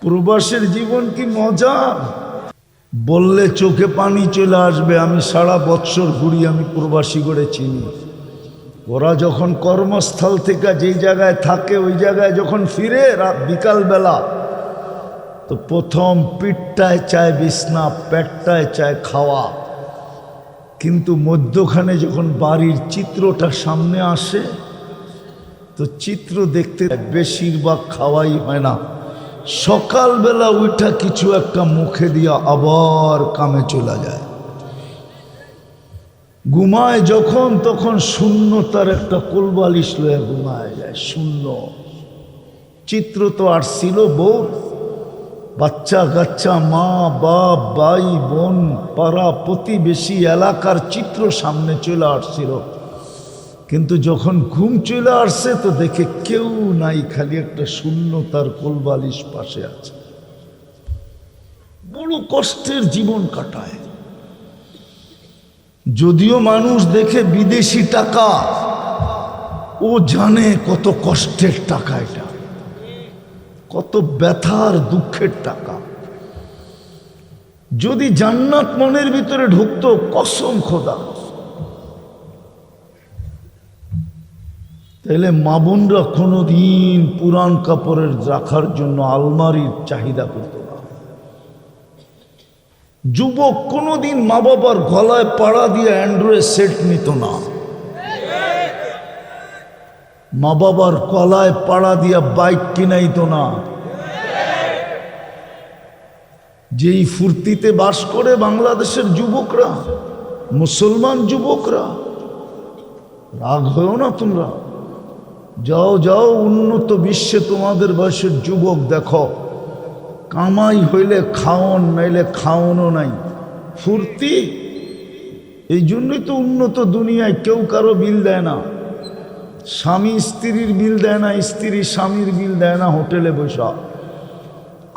প্রবাসের জীবন কি মজা, বললে চোখে পানি চলে আসবে। আমি সারা বৎসর ঘুরি, আমি প্রবাসী করে চিনি। ওরা যখন কর্মস্থল থেকে যেই জায়গায় থাকে ওই জায়গায় যখন ফিরে রাত বিকালবেলা, তো প্রথম পিঠটায় চায় বিছনা, পেটটায় চায় খাওয়া, কিন্তু মধ্যখানে যখন বাড়ির চিত্রটা সামনে আসে তো চিত্র দেখতে বেশিরভাগ খাওয়াই হয় না। সকালবেলা ওইটা কিছু একটা মুখে দিয়া আবার কামে চলে যায়। ঘুমায় যখন তখন শূন্যতার একটা কোলবালিশ লয়ে ঘুমায় যায়। শূন্য চিত্র তো আর ছিল বউ, বাচ্চা কাচ্চা, মা বাপ, ভাই বোন, পাড়া প্রতিবেশী, এলাকার চিত্র সামনে চলে আসছিল। কিন্তু যখন ঘুম চলে আসছে তো দেখে কেউ নাই, খালি একটা শূন্যতার কোলবালিশ পাশে আছে। বড় কষ্টের জীবন কাটায়। যদিও মানুষ দেখে বিদেশি টাকা, ও জানে কত কষ্টের টাকা, এটা কত ব্যথার দুঃখের টাকা। যদি জান্নাত মনের ভিতরে ঢুকতো, কসম খোদা, তাহলে মা বোনরা কোনোদিন পুরান কাপড়ের রাখার জন্য আলমারির চাহিদা করত না। যুবক কোনোদিন মা বাবার গলায় পাড়া দিয়ে অ্যান্ড্রয়েড সেট নিত না। মা বাবার গলায় পাড়া দিয়া বাইক কিনাইত না। যেই ফুর্তিতে বাস করে বাংলাদেশের যুবকরা, মুসলমান যুবকরা, রাগ হয়েও না তোমরা। যাও যাও উন্নত বিশ্বে তোমাদের বয়সের যুবক দেখো, কামাই হইলে খাওন, নাইলে খাওনও নাই, ফুর্তি। এই জন্যই তো উন্নত দুনিয়ায় কেউ কারো বিল দেয় না। স্বামী স্ত্রীর বিল দেয় না, স্ত্রী স্বামীর বিল দেয় না হোটেলে বসা।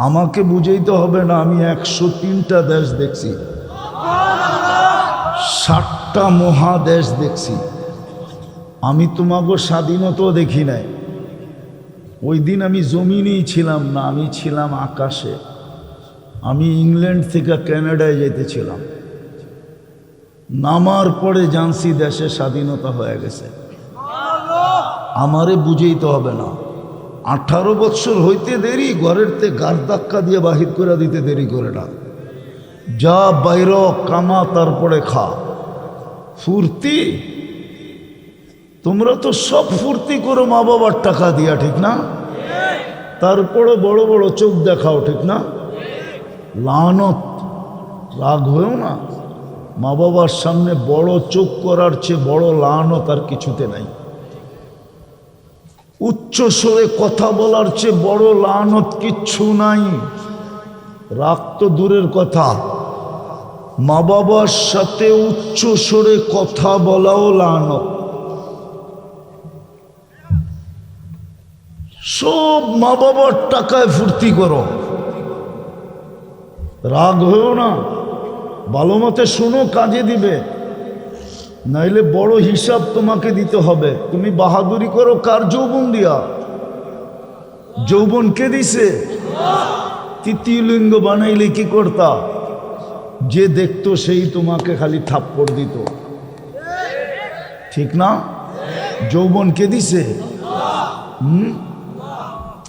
আমাকে বুঝাইতে হবে না, আমি 103টা দেশ দেখছি, 60টা মহাদেশ দেখছি। আমি তোমাকে স্বাধীনতাও দেখি নাই। ওই দিন আমি জমিনেই ছিলাম না, আমি ছিলাম আকাশে। আমি ইংল্যান্ড থেকে কানাডায় যেতেছিলাম। নামার পরে জানছি দেশে স্বাধীনতা হয়ে গেছে। আমারে বুঝাইতে হবে না। 18 বৎসর হইতে দেরি, ঘরের তে গার ধাক্কা দিয়ে বাহির করে দিতে দেরি করে না। যা বাইর কামা, তারপরে খা। ফুর্তি, তোমরা তো সব ফুর্তি করো মা বাবার টাকা দিয়া, ঠিক না? তারপরে বড় বড় চোখ দেখাও, ঠিক না? লানত, রাগ হয়েও না। মা বাবার সামনে বড় চোখ করার চেয়ে বড় লানত আর কিছুতে নাই। উচ্চ স্বরে কথা বলার চেয়ে বড় লানত কিচ্ছু নাই। রাগ তো দূরের কথা, মা বাবার সাথে উচ্চ স্বরে কথা বলাও লানত। সব মা বাবার টাকায় ফুর্তি করো, রাগ হয়েও না। ভালো মতে শোনো, কাজে দিবে, নাইলে বড় হিসাব তোমাকে দিতে হবে। তুমি বাহাদুরি করো কার যৌবন দিয়া? যৌবন কে দিছে? তৃতীয় লিঙ্গ বানাইলে কি করতা? যে দেখতো সেই তোমাকে খালি থাপ্পড় দিত, ঠিক না? যৌবন কে দিছে?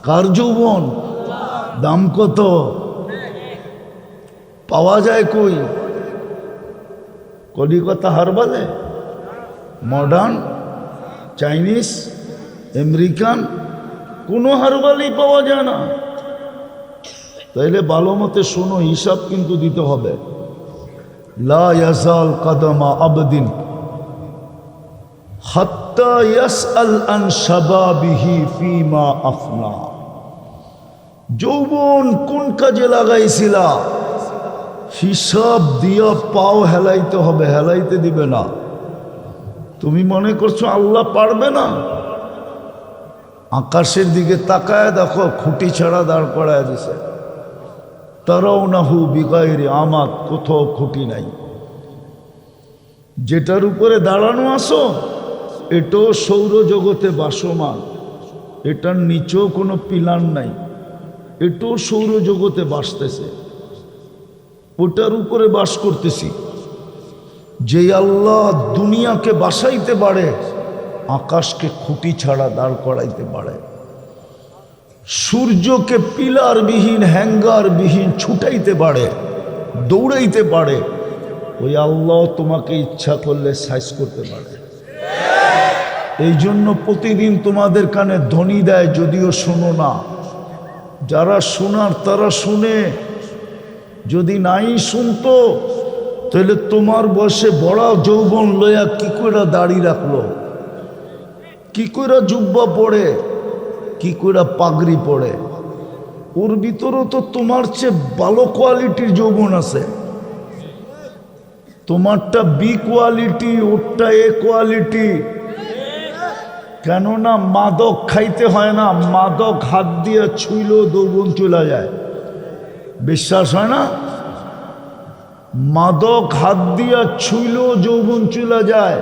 কার যৌবন? দাম কত? পাওয়া যায় কই? কলিকাতা হারবালে, মডার্ন, চাইনিজ, আমেরিকান, কোনো হারবালেই পাওয়া যায় না। তাইলে ভালো মতে শোনো, হিসাব কিন্তু দিতে হবে। লা ইয়াজাল কদমা আবদিন হাত্তা ইয়াসআল আন শাবাবিহি ফীমা আফনা। যৌবন কোন কাজে লাগাইছিলা হিসাব দিয়া পাও হেলাইতে হবে, হেলাইতে দিবে না। তুমি মনে করছো আল্লাহ পারবে না? আকাশের দিকে তাকায় দেখো, খুঁটি ছাড়া দাঁড় করায় দিছে। তারাউনাহু বিগাইরি আমাদ, কোথাও খুঁটি নাই। যেটার উপরে দাঁড়ানো আসো এটাও সৌরজগতে বাসমান, এটার নিচেও কোনো পিলার নাই। এটাও সৌরজগতে বাসতেছে, ওটার উপরে বাস করতেছি। যে আল্লাহ দুনিয়াকে বাসাইতে পারে, আকাশকে খুঁটি ছাড়া দাঁড় করাইতে পারে, সূর্যকে পিলার বিহীন হ্যাঙ্গার বিহীন ছুটাইতে পারে, দৌড়াইতে পারে, ওই আল্লাহ তোমাকে ইচ্ছা করলে সাইজ করতে পারে। এই জন্য প্রতিদিন তোমাদের কানে ধ্বনি দেয়, যদিও শোনো না। যারা শোনার তারা শুনে, যদি নাই শুনতো তাহলে তোমার বয়সে বড় যৌবন লইয়া কি করে দাড়ি রাখলো, কি করে জুব্বা পড়ে, কি করে পাগড়ি পড়ে। ওর ভিতরেও তো তোমার চেয়ে ভালো কোয়ালিটির যৌবন আছে। তোমারটা বি কোয়ালিটি, ওরটা এ কোয়ালিটি। কেননা মাদক খাইতে হয় না, মাদক হাত দিয়ে ছুইলেও যৌবন চলে যায়। বিশ্বাস হয় না? মাদক হাত দিয়া ছুইলেও যৌবন চলে যায়,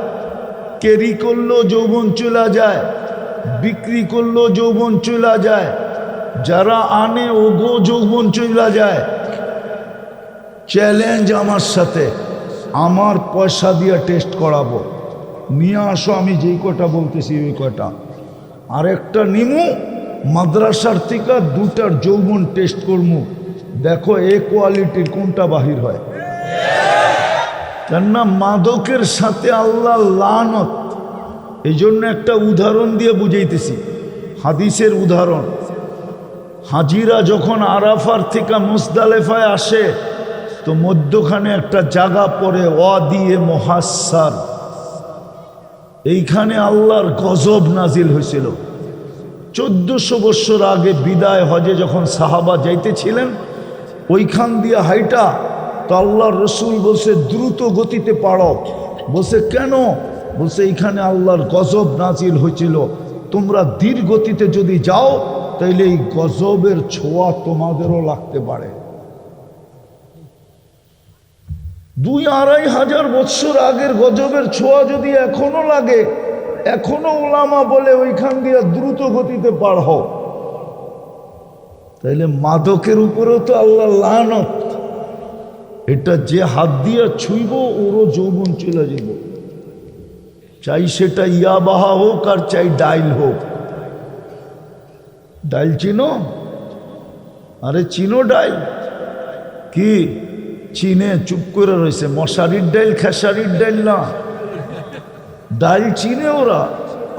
ক্যারি করলেও যৌবন চলে যায়, বিক্রি করলেও যৌবন চলে যায়, যারা আনে ওগো যৌবন চলে যায়। চ্যালেঞ্জ আমার সাথে, আমার পয়সা দিয়ে টেস্ট করাবো, নিয়ে আসো। আমি যেই কটা বলতেছি ওই কটা, আরেকটা নিমু মাদ্রাসার থেকে, দুটার যৌবন টেস্ট করবো, দেখো এ কোয়ালিটির কোনটা বাহির হয়। কেননা মাদকের সাথে আল্লাহ লানত। এই জন্য একটা উদাহরণ দিয়ে বুঝাইতেছি, হাদিসের উদাহরণ। হাজিরা যখন আরাফার থেকে মুজদালেফায় আসে, তো মধ্যখানে একটা জায়গা পড়ে ওয়াদিয়ে মুহাসসার। এইখানে আল্লাহর গজব নাজিল হয়েছিল 1400 বছর আগে। বিদায় হজে যখন সাহাবা যাইতেছিলেন, ওইখান দিয়ে হাইটা, তো আল্লাহর রসুল বলছে দ্রুত গতিতে পারো। বলছে কেন? বলছে এইখানে আল্লাহর গজব নাজিল হয়েছিল, তোমরা ধীর গতিতে যদি যাও তাইলে এই গজবের ছোঁয়া তোমাদেরও লাগতে পারে। 2-2.5 বছর আগের গজবের ছোঁয়া যদি এখনো লাগে, এখনো ওলামা বলে ওইখান দিয়ে দ্রুত গতিতে পার হও, তাইলে মাদকের উপরেও তো আল্লাহ লানত। এটা যে হাত দিয়ে ছুঁইব ওরও যৌবন চলে যাব, চাই সেটা ইয়াবাহা হোক আর চাই ডাইল হোক। ডাইল চিনো? আরে চিনো ডাইল কি? চিনে চুপ করে রয়েছে। মশারির ডাইল, খেসারির ডাইল না, ডাইল চিনে ওরা,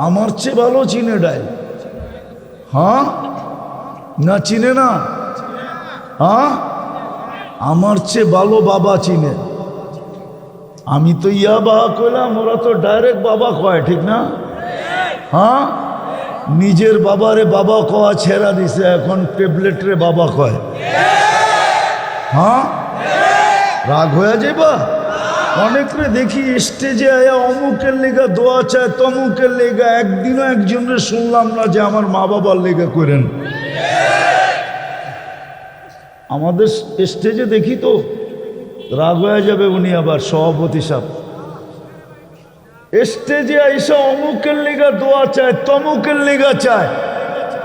আমার চেয়ে ভালো চিনে ডাইল। হ্যাঁ না চিনে না? হ্যাঁ, আমার চেয়ে ভালো বাবা চিনে। আমি তো ইয়া বাবা কইলাম, ওরা তো ডাইরেক্ট বাবা কয়, ঠিক না? হ্যাঁ, নিজের বাবারে বাবা কওয়া ছেড়া দিছে, এখন ট্যাবলেটরে বাবা কয়। হ্যাঁ, রাগ হয়ে যাইবা? অনেকরে দেখি স্টেজে আয়া অমুকের লেগা দোয়া চায়, তমুকের লেগা। একদিনও একজনের শুনলাম না যে আমার মা বাবার লেগা করেন। আমাদের স্টেজে দেখি তো রাগ হয়ে যাবে উনি, আবার সভাপতি সাহেব স্টেজে আইসা অমুকের লেগা দোয়া চায়, তমুকের লেগা চায়,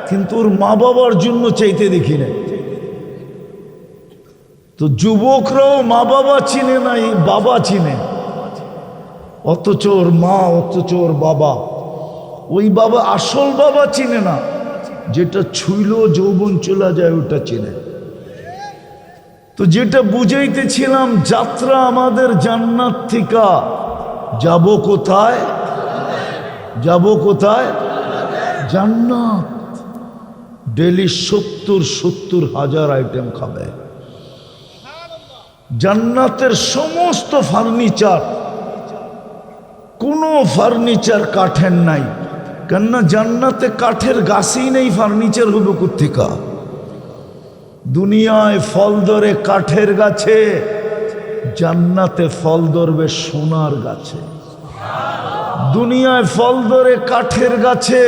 কিন্তু ওর মা বাবার জন্য চাইতে দেখি না। তো যুবকরাও মা বাবা চিনে না, এই বাবা চিনে, অথচ ওর মা, অথচ ওর বাবা। ওই বাবা আসল বাবা চিনে না, যেটা ছুইল যৌবন চলে যায় ওটা চিনে। তো যেটা বুঝাইতেছিলাম, যাত্রা আমাদের জান্নাত থেকে যাব কোথায়? যাব কোথায়? জান্নাত। ডেলি 70 হাজার আইটেম খাবে। জান্নাতের সমস্ত ফার্নিচার, কোনো ফার্নিচার কাঠের নাই। কেননা জান্নাতে কাঠের গাছই নেই, ফার্নিচার হবে কোত্থেকে? দুনিয়ায় ফল ধরে কাঠের গাছে, জান্নাতে ফল ধরবে সোনার গাছে। দুনিয়ায় ফল ধরে কাঠের গাছে,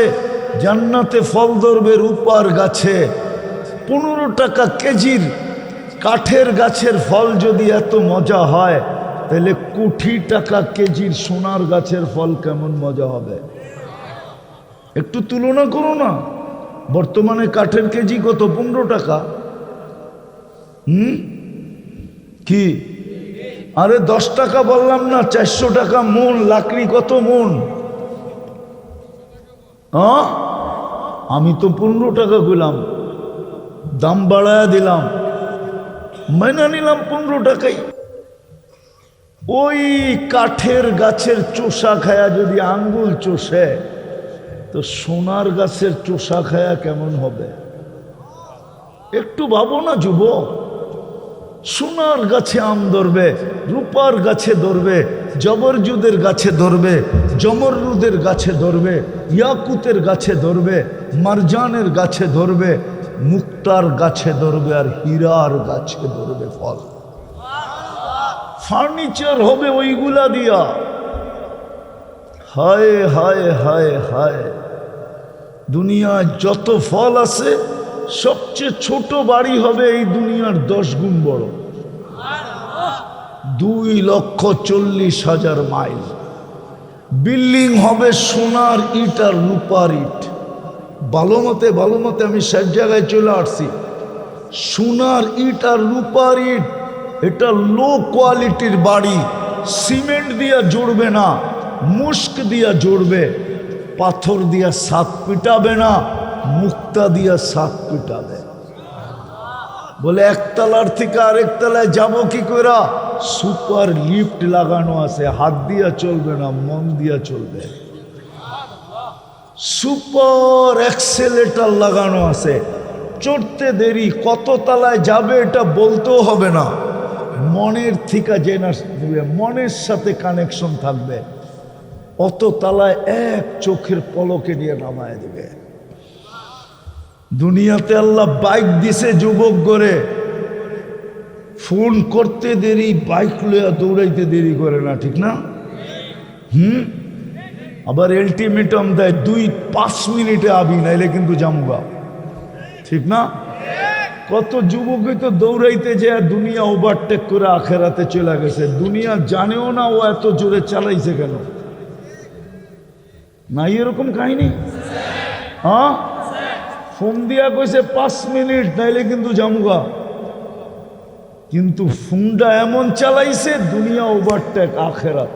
জান্নাতে ফল ধরবে রূপার গাছে। 15 টাকা কেজির কাঠের গাছের ফল যদি এত মজা হয়, তাহলে কোটি টাকা কেজির সোনার গাছের ফল কেমন মজা হবে? একটু তুলনা করো না। বর্তমানে কাঠের কেজি কত? 15 টাকা। কি? আরে 10 টাকা বললাম না, 400 টাকা মন। লাকড়ি কত মন? আমি তো 15 টাকা কইলাম, দাম বাড়ায়া দিলাম, মাইনা নিলাম 15 টাকাই। ওই কাঠের গাছের চোষা খায়া যদি আঙ্গুল চষে, তো সোনার গাছের চোষা খায়া কেমন হবে? একটু ভাবো না যুবক। সোনার গাছে আম ধরবে, রূপার গাছে ধরবে, জবরজুদের গাছে ধরবে, জমরুদের গাছে ধরবে, ইয়াকুতের গাছে ধরবে, মারজানের গাছে ধরবে, মুক্তার গাছে ধরবে, আর হীরার গাছে ধরবে ফল। ফার্নিচার হবে ওইগুলা দিয়া। হায় হায় হায় হায়, দুনিয়ায় যত ফল আছে সবচেয়ে ছোট বাড়ি হবে এই দুনিয়ার 10 গুণ বড়। 2,40,000 মাইল বিল্ডিং হবে সোনার ইট আর রূপার ইট। ভালো মতে আমি সব জায়গায় চলে আসছি। সোনার ইট আর রূপার ইট, এটা লো কোয়ালিটির বাড়ি। সিমেন্ট দিয়া জুড়বে না, মুস্ক দিয়া জুড়বে, পাথর দিয়া ছাদ পিটাবে না, মুক্তা দিয়া ছাদ পিটাবে। বলে একতলার থেকে আরেক তলায় যাবো কি করে? সুপার লিফট লাগানো আছে, হাত দিয়া চলবে না, মন দিয়া চলবে। সুপার অ্যাক্সেলেটার লাগানো আছে, চড়তে দেরি, কত তলায় যাবে এটা বলতেও হবে না, মনের থেকে জেনে দিবে, মনের সাথে কানেকশন থাকবে। অত তলায় এক চোখের পলকে নিয়ে নামায় দিবে। দুনিয়াতে আল্লাহ বাইক দিছে যুবক করে, ফোন করতে দেরি, বাইক লইয়া দৌড়াইতে দেরি করে না, ঠিক না? আবার আলটিমেটাম দেয় 2-5 মিনিটে আবি, নাইলে কিন্তু জামুগা, ঠিক না? কত যুবকই তো দৌড়াইতে যায় দুনিয়া ওভারটেক করে আখেরাতে চলে গেছে। দুনিয়া জানেও না ও এত জোরে চালাইছে কেন। নাই এরকম কাহিনী? ফোন দিয়া কইছে 5 মিনিট, নাইলে কিন্তু জামুগা, কিন্তু ফোনটা এমন চালাইছে দুনিয়া ওভারটেক আখেরাত।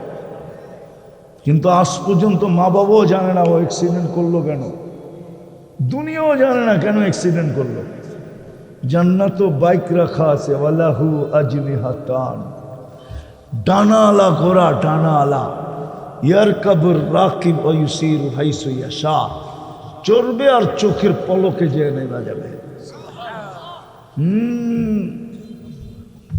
কিন্তু আজ পর্যন্ত মা বাবাও জানে না ও অ্যাক্সিডেন্ট করলো কেন, দুনিয়াও জানে না কেন অ্যাক্সিডেন্ট করলো। জান্নাতও বাইক রাখা আছে, ওয়ালাহু আজনিহাতান, ডানালা ঘোড়া, ডানালা, ইয়ারকাবুর রাকিব ওয়া ইউসিরু হাইসু ইয়াশা, চড়বে আর চোখের পলকে যেয়ে নেমে যাবে।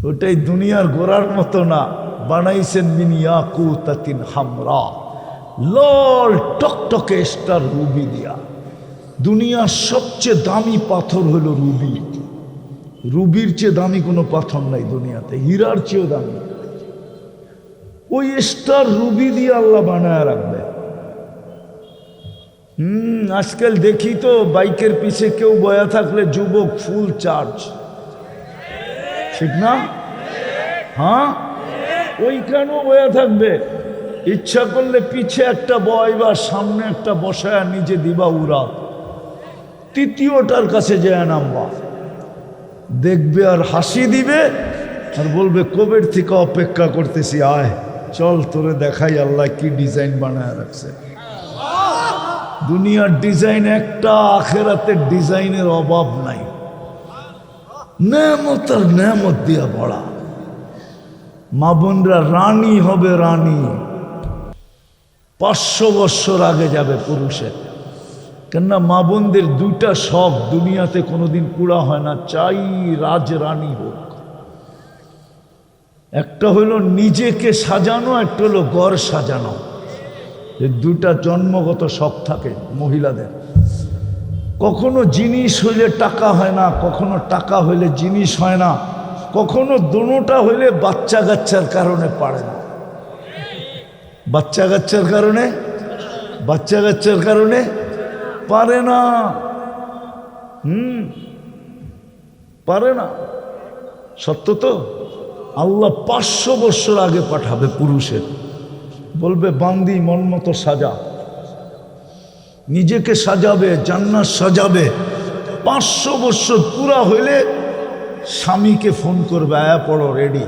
ওটাই দুনিয়ার ঘোড়ার মতো না, বানাইছেন মিন ইয়াকুতাতিন হামরা, লাল টকটকে স্টার রুবি দিয়া। দুনিয়ার সবচেয়ে দামি পাথর হলো রুবি। রুবির চেয়ে দামি কোনো পাথর নাই দুনিয়াতে, হীরার চেয়েও দামি। ওই স্টার রুবি দিয়ে আল্লাহ বানায় রাখবে। আজকাল দেখি তো বাইকের পিছে কেউ বয়া থাকলে যুবক ফুল চার্জ, ঠিক না? ওইখানেও বয়া থাকবে, ইচ্ছা করলে পিছে একটা বয়বা, সামনে একটা বসায়, নিজে দিবা উড়া, তৃতীয়টার কাছে যায় নামবা, দেখবে আর হাসি দিবে আর বলবে কবের থেকে অপেক্ষা করতেছি, আয় চল তোরে দেখাই আল্লাহ কি ডিজাইন বানায় রাখছে। দুনিয়ার ডিজাইন একটা, আখেরাতের ডিজাইনের অভাব নাই। নেমত আর নেমত দিয়া বড়া। মা বোনরা রানী হবে, রানী 500 বছর আগে যাবে পুরুষের। কেননা মা বোনদের 2টা শখ দুনিয়াতে কোনোদিন পুরা হয় না, চাই রাজরানী হোক। একটা হলো নিজেকে সাজানো, একটা হলো ঘর সাজানো। এই 2টা জন্মগত শখ থাকে মহিলাদের। কখনো জিনিস হইলে টাকা হয় না, কখনো টাকা হইলে জিনিস হয় না, কখনো দোনোটা হইলে বাচ্চা কাচ্চার কারণে পারে না। বাচ্চা কাচ্চার কারণে পারে না। পারে না, সত্য তো। আল্লাহ 500 বছর আগে পাঠাবে পুরুষের, বলবে বান্দি মন মতো সাজা, নিজেকে সাজাবে, জান্নাত সাজাবে। 500 বছর পুরা হইলে স্বামীকে ফোন করবে, আয়া পড়ো, রেডি।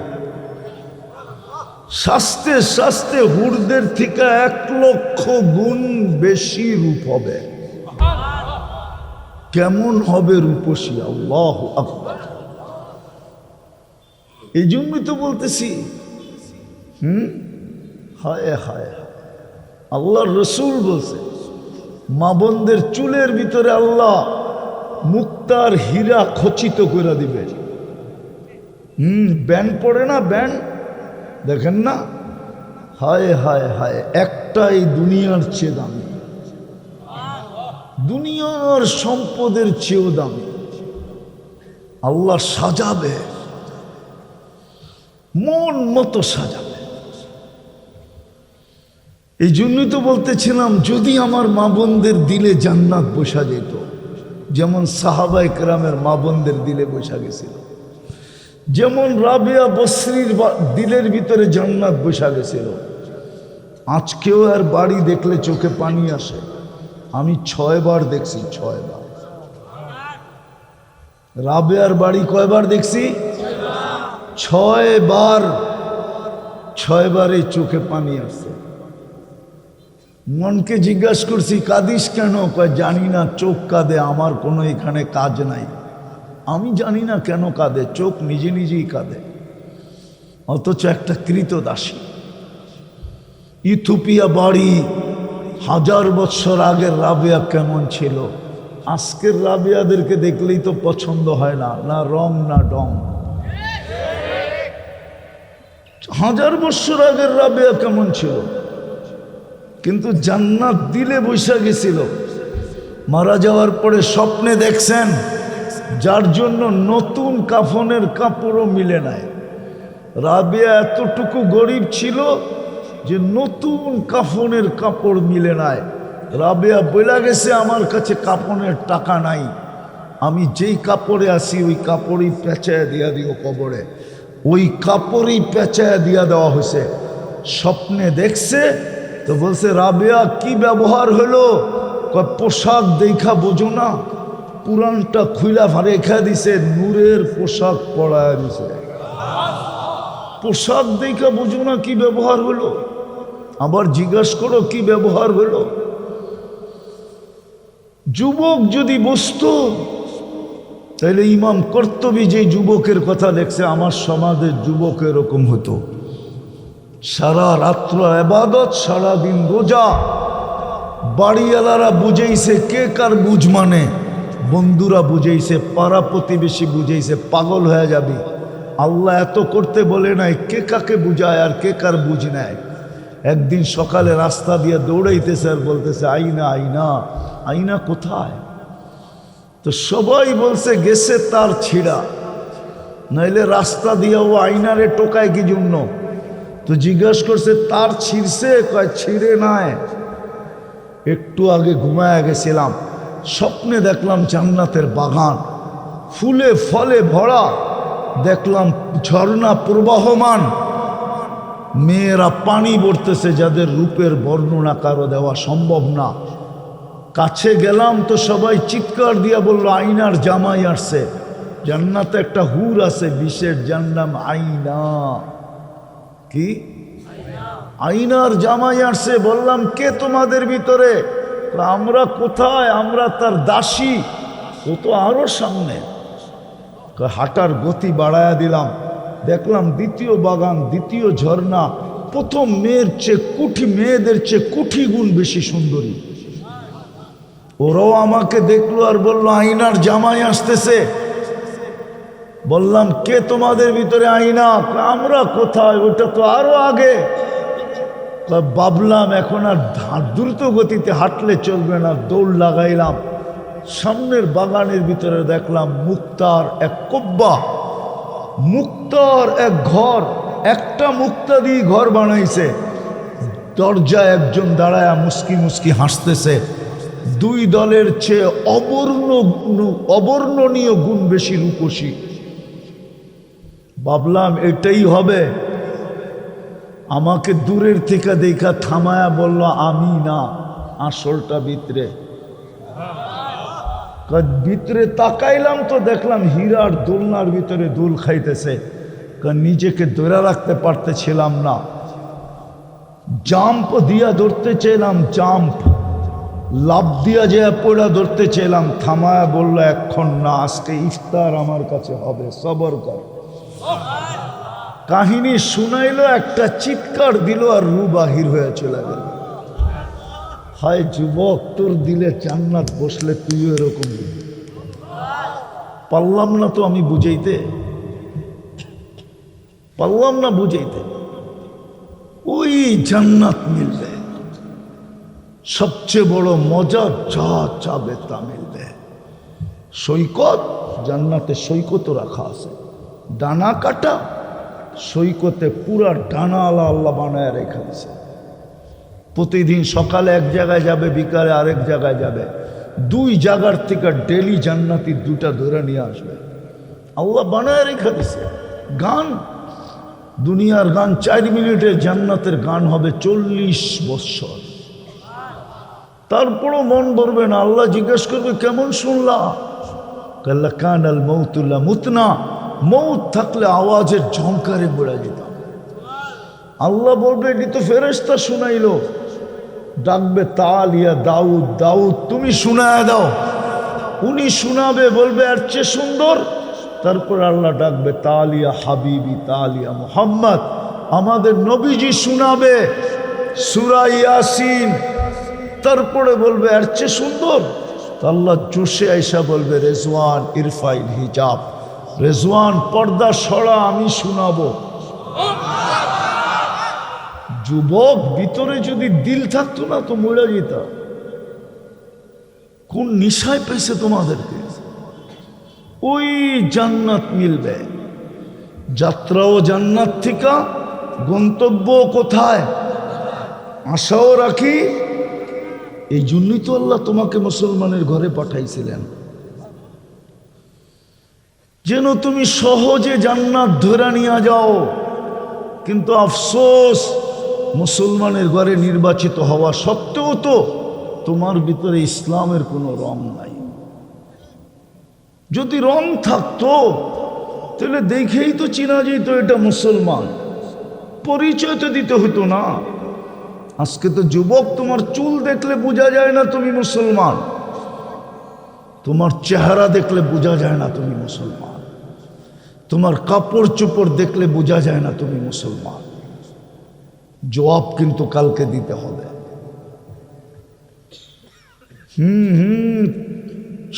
শাস্তে শাস্তে হুরদের থেকে 1 লক্ষ গুণ বেশি রূপ হবে। কেমন হবে রূপসী, আল্লাহু আকবার। এই জন্যই তো বলতেছি, হায় হায়, আল্লাহর রসুল বলছে মা বোনদের চুলের ভিতরে আল্লাহ মুক্তার হীরা খচিত করে দিবে। ব্যান্ড পড়ে না, ব্যান্ড দেখেন না, হায় হায় হায়, একটাই দুনিয়ার চেয়ে দামি, দুনিয়ার সম্পদের চেয়েও দামি। আল্লাহ সাজাবে, মন মতো সাজাবে। এই জন্যই তো বলতেছিলাম, যদি আমার মা বোনদের দিলে জান্নাত বসা যেত, যেমন সাহাবায়ে কেরামের মা বোনদের দিলে বসা গেছিল, যেমন রাবিয়া বসরির দিলের ভিতরে জান্নাত বসা গেছিল। আজকেও আর বাড়ি দেখলে চোখে পানি আসে। আমি 6 বার দেখছি, 6 বার। রাবিয়ার বাড়ি কয়বার দেখছি? 6 বার। 6 বারে চোখে পানি আসছে। মনকে জিজ্ঞাসা করছি, কাঁদিস কেন? কয় জানি না, চোখ কাঁদে, আমার কোনো এখানে কাজ নাই। আমি জানি না কেন কাঁদে, চোখ নিজে নিজেই কাঁদে। অথচ একটা কৃতদাসী, ইথিওপিয়া বাড়ি, 1000 বছর আগের রাবিয়া কেমন ছিল, আজকের রাবিয়াদেরকে দেখলেই তো পছন্দ হয় না, না রং না ডং। 1000 বছর আগের রাবিয়া কেমন ছিল, কিন্তু জান্নাত দিলে বসে গেছিল। মারা যাওয়ার পরে স্বপ্নে দেখছেন, যার জন্য নতুন কাফনের কাপড়ও মিলে নাই। রাবিয়া এতটুকু গরিব ছিল যে নতুন কাফনের কাপড় মিলে নাই। রাবিয়া বলে গেছে, আমার কাছে কাফনের টাকা নাই, আমি যেই কাপড়ে আসি ওই কাপড়ই পেঁচায় দিয়া দিও কবরে। ওই কাপড়ই পেঁচায় দিয়া দেওয়া হয়েছে। স্বপ্নে দেখছে তো বলছে, রাবিয়া কি ব্যবহার হলো? পোশাক দেখা বোঝো না, পুরানটা খুইলা রেখা দিছে, নূরের পোশাক পরায় দিছে। পোশাক দেখা বোঝো না কি ব্যবহার হলো? আবার জিজ্ঞাসা করো কি ব্যবহার হলো? যুবক যদি বসতো, তাহলে ইমাম কর্তবী যে যুবকের কথা লেখছে, আমার সমাজের যুবক এরকম হতো। সারা রাত্র ইবাদত, সারাদিন রোজা। বাড়িওয়ালারা বুঝেইছে কে কার বুঝ মানে, বন্ধুরা বুঝেইছে, পাড়া প্রতিবেশী বুঝেইছে, পাগল হয়ে যাবি। আল্লাহ এত করতে বলে নাই, কে কাকে বুঝায় আর কে কার বুঝ নেয়। একদিন সকালে রাস্তা দিয়ে দৌড়াইতেছে আর বলতেছে, আইনা আইনা, আইনা কোথায়? তো সবাই বলছে গেছে তার ছিঁড়া, নাইলে রাস্তা দিয়ে ও আইনারে টোকায় কি জন্য? তো জিজ্ঞাসা করছে, তার ছিঁড়ছে? কয় ছিঁড়ে নাই, একটু আগে ঘুমায় গেছিলাম, স্বপ্নে দেখলাম জান্নাতের বাগান, ফুলে ফলে ভরা, দেখলাম ঝর্ণা প্রবাহমান, মেয়েরা পানি পড়তেছে, যাদের রূপের বর্ণনা কারো দেওয়া সম্ভব না। কাছে গেলাম তো সবাই চিৎকার দিয়া বলল, আইনার জামাই আসছে। জান্নাতে একটা হুর আছে বিশেষ, যার নাম আইনা। কি? আইনার জামাই আসছে। বললাম, কে তোমাদের ভিতরে? আমরা কোথায়? আমরা তার দাসী। ও তো আরো সামনে। হাঁটার গতি বাড়ায়া দিলাম, দেখলাম দ্বিতীয় বাগান, দ্বিতীয় ঝর্ণা, প্রথম মেয়েদের চেয়ে কোটি গুণ বেশি সুন্দরী। ওরাও আমাকে দেখলো আর বললো, আইনার জামাই আসতেছে। বললাম, কে তোমাদের ভিতরে আইনা? আমরা কোথায়? ওটা তো আরো আগে। ভাবলাম এখন আর দ্রুত গতিতে হাঁটলে চলবে না, দৌড় লাগাইলাম। সামনের বাগানের ভিতরে দেখলাম মুক্তার এক কব্বা, মুক্তার এক ঘর, একটা মুক্তা দিয়ে ঘর বানাইছে। দরজায় একজন দাঁড়ায়া মুস্কি মুস্কি হাসতেছে। 2 দলের চেয়ে অবর্ণনীয় গুণ বেশি রূপসী। ভাবলাম এটাই হবে। আমাকে দূরের থেকে দেখা থামায়া বলল, আমি না, আসলটা ভিতরে। ভিতরে তাকাইলাম তো দেখলাম হীরার দোলনার ভিতরে দোল খাইতেছে। নিজেকে ধরে রাখতে পারতেছিলাম না, জাম্প দিয়া ধরতে চাইলাম, জাম্প লাভ দিয়া যে পড়া ধরতে চাইলাম, থামায়া বললো এখন না, আজকে ইফতার আমার কাছে হবে, সবর কর। কাহিনী শুনাইলো, একটা চিৎকার দিল আর রু বাহির হয়ে চলে গেল। হায় যুবক, তোর দিলে জান্নাত বসলে তুইও এরকম। পারলাম না তো আমি বুঝাইতে, পারলাম না বুঝাইতে। ওই জান্নাত মিলবে, সবচেয়ে বড় মজা, যা চাবে তা মিলবে। সৈকত, জান্নাতে সৈকতও রাখা আছে, ডানা কাটা সৈকতে পুরা ডানা আলা আল্লাহ বানায় রেখে দিছে। প্রতিদিন সকালে এক জায়গায় যাবে, বিকালে আরেক জায়গায় যাবে, দুই জায়গার থেকে ডেলি জান্নাতি দুটা ধরে নিয়ে আসবে। আল্লাহ বানায় রেখে দিছে। গান, দুনিয়ার গান 4 মিনিটের, জান্নাতের গান হবে 40 বৎসর। তারপরও মন ভরবে না। আল্লাহ জিজ্ঞেস করবে কেমন শুনলা? কাল্লা কানাল মৌতুল্লাহ মুতনা, মৌত থাকলে আওয়াজের ঝংকারে বেড়ে যেতাম। আল্লাহ বলবে এটি তো ফেরেশতা শুনাইলো, ডাকবে তালিয়া দাউদ, দাউদ তুমি শুনায় দাও। উনি শুনাবে, বলবে এর চেয়ে সুন্দর। তারপর আল্লাহ ডাকবে তালিয়া হাবিবি, তালিয়া মুহাম্মদ, আমাদের নবীজি শুনাবে সূরা ইয়াসিন। তারপরে বলবে এর চেয়ে সুন্দর। আল্লাহ জোশে আইসা বলবে রেজওয়ান ইরফাইল হিজাব, রেজওয়ান পর্দা সরা, আমি শুনাবো। যুবক, ভিতরে যদি দিল থাকতো না তো মরে যেত। কোন নিশায় পেয়েছে তোমাদেরকে? ওই জান্নাত মিলবে, যাত্রাও জান্নাত থেকে, গন্তব্য কোথায় আশাও রাখি। এই জন্যই তো আল্লাহ তোমাকে মুসলমানের ঘরে পাঠাইছিলেন, যেন তুমি সহজে জান্নাত ধরে নিয়ে যাও। কিন্তু আফসোস, মুসলমানের ঘরে নির্বাচিত হওয়া সত্ত্বেও তো তোমার ভিতরে ইসলামের কোনো রং নাই। যদি রং থাকতো তাহলে দেখেই তো চেনা যেত এটা মুসলমান, পরিচয় তো দিতে হতো না। আজকে তো যুবক, তোমার চুল দেখলে বোঝা যায় না তুমি মুসলমান, তোমার চেহারা দেখলে বোঝা যায় না তুমি মুসলমান, তোমার কাপড় চোপড় দেখলে বোঝা যায় না তুমি মুসলমান। জবাব কিন্তু কালকে দিতে হবে।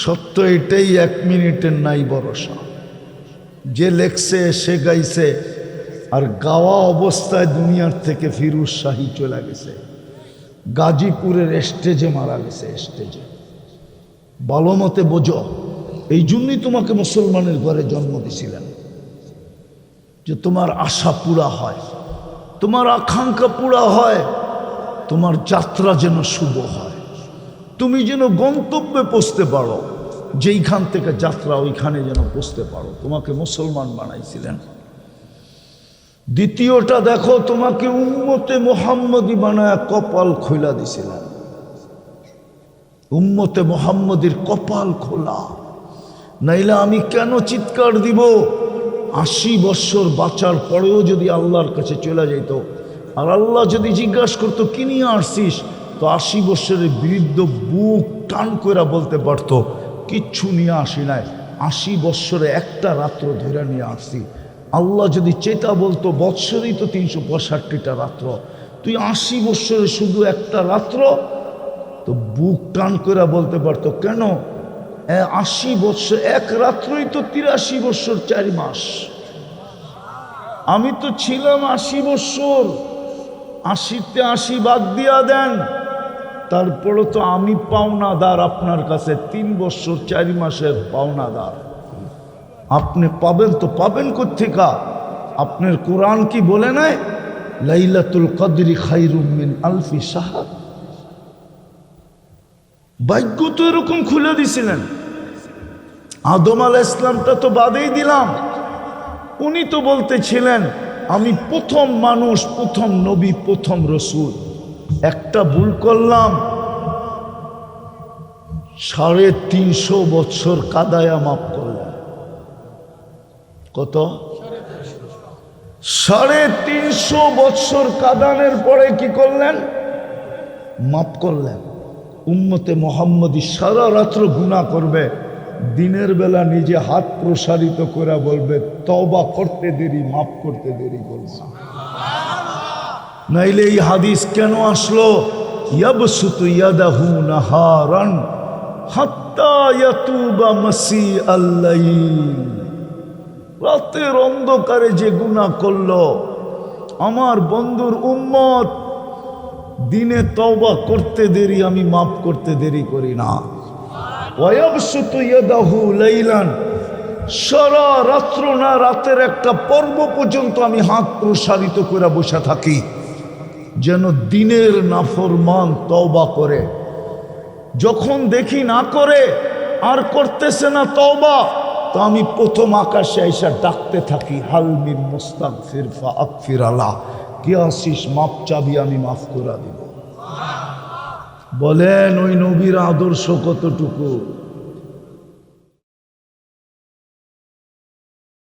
সত্য এটাই, 1 মিনিটের নাই ভরসা। যে লেখছে সে গাইছে, আর গাওয়া অবস্থায় দুনিয়ার থেকে ফিরোজ শাহী চলে গেছে, গাজীপুরের স্টেজে মারা গেছে, স্টেজে। ভালো মতে বোঝো, এই জন্যই তোমাকে মুসলমানের ঘরে জন্ম দিছিলেন, যে তোমার আশা পুরা হয়, তোমার আকাঙ্ক্ষা পুরা হয়, তোমার যাত্রা যেন শুভ হয়, তুমি যেন গন্তব্যে পৌঁছতে পারো, যেইখান থেকে যাত্রা ওইখানে যেন পৌঁছতে পারো। তোমাকে মুসলমান বানাইছিলেন। দ্বিতীয়টা দেখো, তোমাকে উম্মতে মুহাম্মদী বানায়া কপাল খোলা দিছিলেন। উম্মতে মুহাম্মদীর কপাল খোলা, নাইলে আমি কেন চিৎকার দিব? 80 বৎসর বাঁচার পরেও যদি আল্লাহর কাছে চলে যেত, আর আল্লাহ যদি জিজ্ঞাসা করতো কি নিয়ে আসছিস, তো 80 বৎসরের বৃদ্ধ বুক টান করে বলতে পারতো কিচ্ছু নিয়ে আসি নাই, 80 বৎসরে একটা রাত্র ধরে নিয়ে আসছি। আল্লাহ যদি চেতা বলতো বৎসরেই তো 365টা রাত্র, তুই 80 বৎসরে শুধু একটা রাত্র, তো বুক টান করে বলতে পারতো কেন 80 বৎসর, এক রাত্রই তো 83 বৎসর 4 মাস। আমি তো ছিলাম 80 বৎসর, 80তে 80 বাদ দিয়া দেন, তারপরে তো আমি পাওনাদার আপনার কাছে, 3 বৎসর 4 মাসের পাওনাদার। আপনি পাবেন তো পাবেন কোত্থেকা? আপনার কোরআন কি বলে নাই লাইলাতুল কদরি খায়রুম মিন আলফি শাহর? ভাগ্য তো এরকম খুলে দিছিলেন। আদম আলাইহিস সালামটা তো বাদেই দিলাম, উনি তো বলতেছিলেন আমি প্রথম মানুষ, প্রথম নবী, প্রথম রসুল। একটা ভুল করলাম, 350 বছর কাদায়া মাফ করলেন। কত? 350 বছর কাদানের পরে কি করলেন? মাফ করলেন। উম্মতে মুহাম্মদী সারা রাত্র গুনাহ করবে, দিনের বেলা নিজে হাত প্রসারিত করে বলবে তওবা করতে দেরি, মাফ করতে দেরি করবে। নাইলে এই হাদিস কেন আসলো? ইয়াবসুতু ইয়াদাহু নাহারান হাত্তা ইয়াতুবা মাসিআল লাইল। রাতের অন্ধকারে যে গুনাহ করলো, আমার বন্ধুর উম্মত দিনে তওবা করতে দেরি, আমি মাফ করতে দেরি করি না। ওয়ায়াবসুতু ইয়াদাহু লাইলান, সারা রাত্র না রাতের একটা পর্ব পর্যন্ত আমি হাত প্রসারিত করে বসে থাকি, যেন দিনের নাফরমান তওবা করে। যখন দেখি না করে, আর করতেছে না তওবা, তো আমি প্রথম আকাশে এসে ডাকতে থাকি, হাল মিন মুস্তাগফির ফাগফির আলা, কে আসিস মাফ চাবি, আমি মাফ করে দিব। বলেন ওই নবীর আদর্শ কতটুকু?